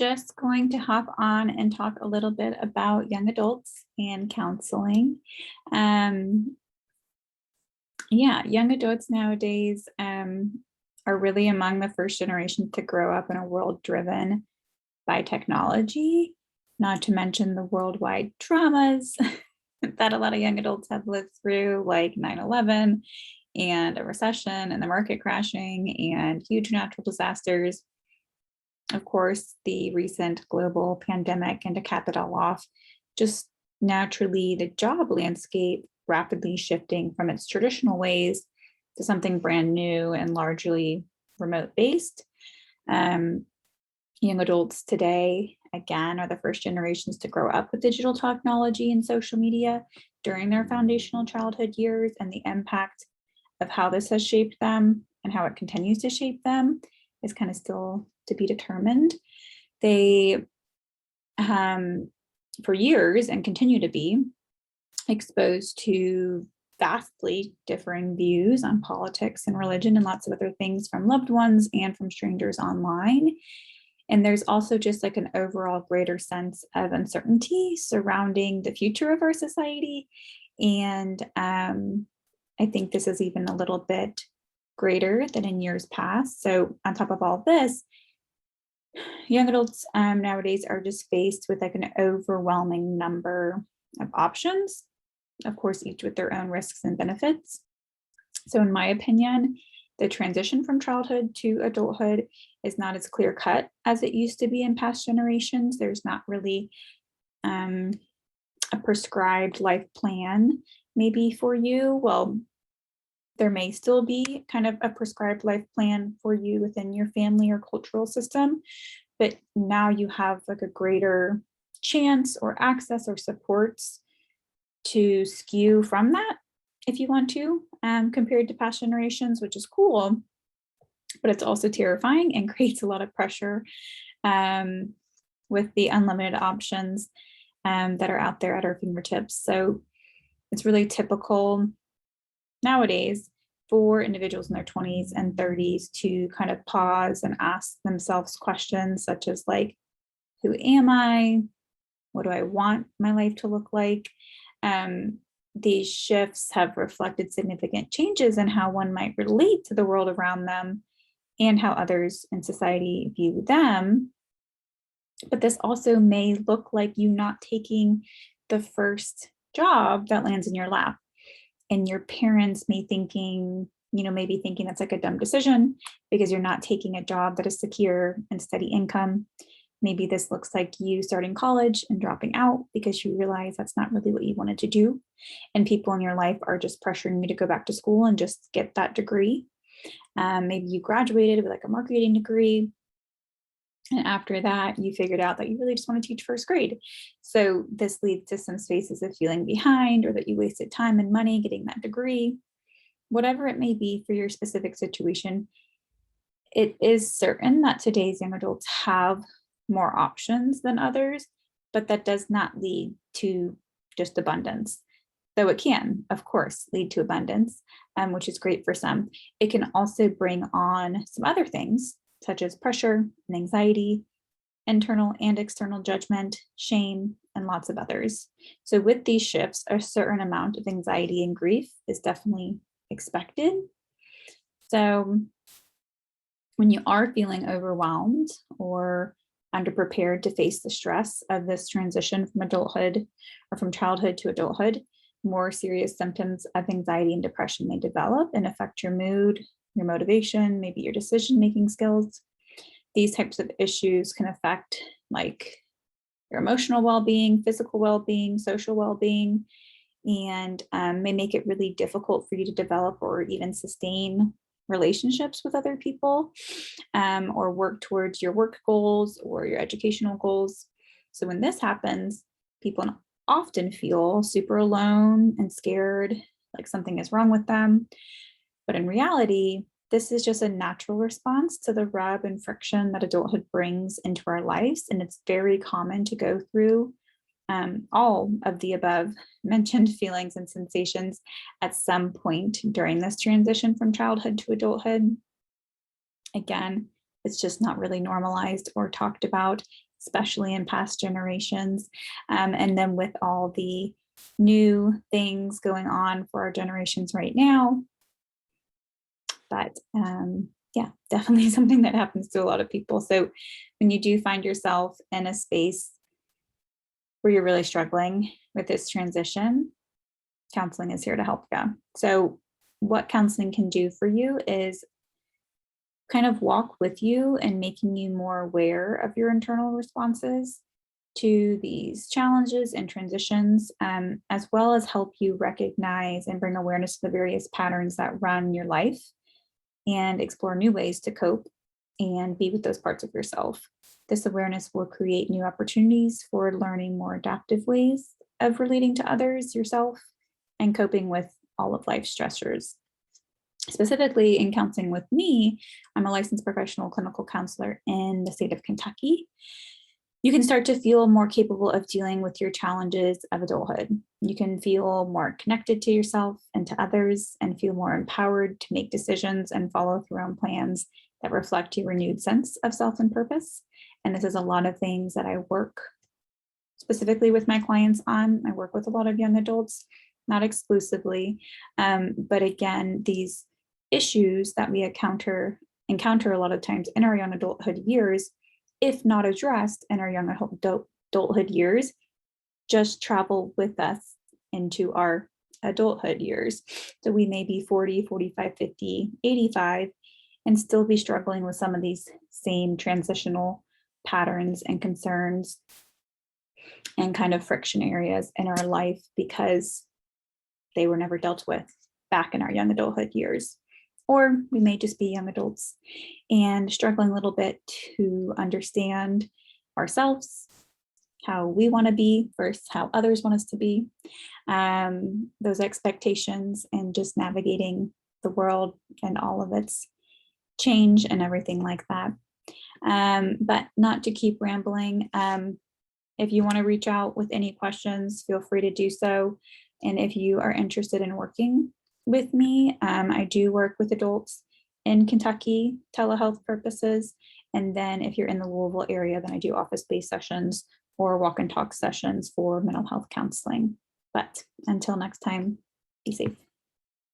just going to hop on and talk a little bit about young adults and counseling. Um, yeah, young adults nowadays are really among the first generation to grow up in a world driven by technology, not to mention the worldwide traumas that a lot of young adults have lived through, like 9/11 and a recession and the market crashing and huge natural disasters. Of course, the recent global pandemic, and to cap it all off, just naturally the job landscape rapidly shifting from its traditional ways to something brand new and largely remote based. Um, Young adults today, again, are the first generations to grow up with digital technology and social media during their foundational childhood years, and the impact of how this has shaped them and how it continues to shape them is kind of still to be determined. They, for years, and continue to be exposed to vastly differing views on politics and religion and lots of other things from loved ones and from strangers online. And there's also just like an overall greater sense of uncertainty surrounding the future of our society. And I think this is even a little bit greater than in years past. So on top of all this, young adults nowadays are just faced with like an overwhelming number of options, of course, each with their own risks and benefits. So in my opinion, the transition from childhood to adulthood is not as clear cut as it used to be in past generations. There's not really a prescribed life plan maybe for you. Well, there may still be kind of a prescribed life plan for you within your family or cultural system, but now you have like a greater chance or access or supports to skew from that if you want to, compared to past generations, which is cool, but it's also terrifying and creates a lot of pressure with the unlimited options that are out there at our fingertips. So it's really typical nowadays for individuals in their 20s and 30s to kind of pause and ask themselves questions such as like, who am I? What do I want my life to look like? These shifts have reflected significant changes in how one might relate to the world around them and how others in society view them. But this also may look like you not taking the first job that lands in your lap. And your parents may maybe thinking that's like a dumb decision because you're not taking a job that is secure and steady income. Maybe this looks like you starting college and dropping out because you realize that's not really what you wanted to do. And people in your life are just pressuring you to go back to school and just get that degree. Maybe you graduated with like a marketing degree. And after that, you figured out that you really just want to teach first grade. So this leads to some spaces of feeling behind, or that you wasted time and money getting that degree. Whatever it may be for your specific situation, it is certain that today's young adults have more options than others, but that does not lead to just abundance. Though it can, of course, lead to abundance, which is great for some. It can also bring on some other things, such as pressure and anxiety, internal and external judgment, shame, and lots of others. So with these shifts, a certain amount of anxiety and grief is definitely expected. So when you are feeling overwhelmed or underprepared to face the stress of this transition from adulthood or from childhood to adulthood, more serious symptoms of anxiety and depression may develop and affect your mood, your motivation, maybe your decision-making skills. These types of issues can affect like your emotional well-being, physical well-being, social well-being, and may make it really difficult for you to develop or even sustain relationships with other people, or work towards your work goals or your educational goals. So when this happens, people often feel super alone and scared, like something is wrong with them. But in reality, this is just a natural response to the rub and friction that adulthood brings into our lives. And it's very common to go through all of the above mentioned feelings and sensations at some point during this transition from childhood to adulthood. Again, it's just not really normalized or talked about. especially in past generations. And then with all the new things going on for our generations right now, but yeah, definitely something that happens to a lot of people. So when you do find yourself in a space where you're really struggling with this transition, counseling is here to help you. So what counseling can do for you is kind of walk with you and making you more aware of your internal responses to these challenges and transitions, as well as help you recognize and bring awareness to the various patterns that run your life and explore new ways to cope and be with those parts of yourself. This awareness will create new opportunities for learning more adaptive ways of relating to others, yourself, and coping with all of life's stressors. Specifically in counseling with me, I'm a licensed professional clinical counselor in the state of Kentucky. You can start to feel more capable of dealing with your challenges of adulthood. You can feel more connected to yourself and to others and feel more empowered to make decisions and follow through on plans that reflect your renewed sense of self and purpose. And this is a lot of things that I work specifically with my clients on. I work with a lot of young adults, not exclusively, but again, these issues that we encounter a lot of times in our young adulthood years, if not addressed in our young adulthood years, just travel with us into our adulthood years. So we may be 40, 45, 50, 85, and still be struggling with some of these same transitional patterns and concerns and kind of friction areas in our life because they were never dealt with back in our young adulthood years. Or we may just be young adults and struggling a little bit to understand ourselves, how we want to be versus how others want us to be, those expectations, and just navigating the world and all of its change and everything like that. But not to keep rambling. If you want to reach out with any questions, feel free to do so. And if you are interested in working with me, I do work with adults in Kentucky, telehealth purposes. And then if you're in the Louisville area, then I do office-based sessions or walk and talk sessions for mental health counseling. But until next time, be safe.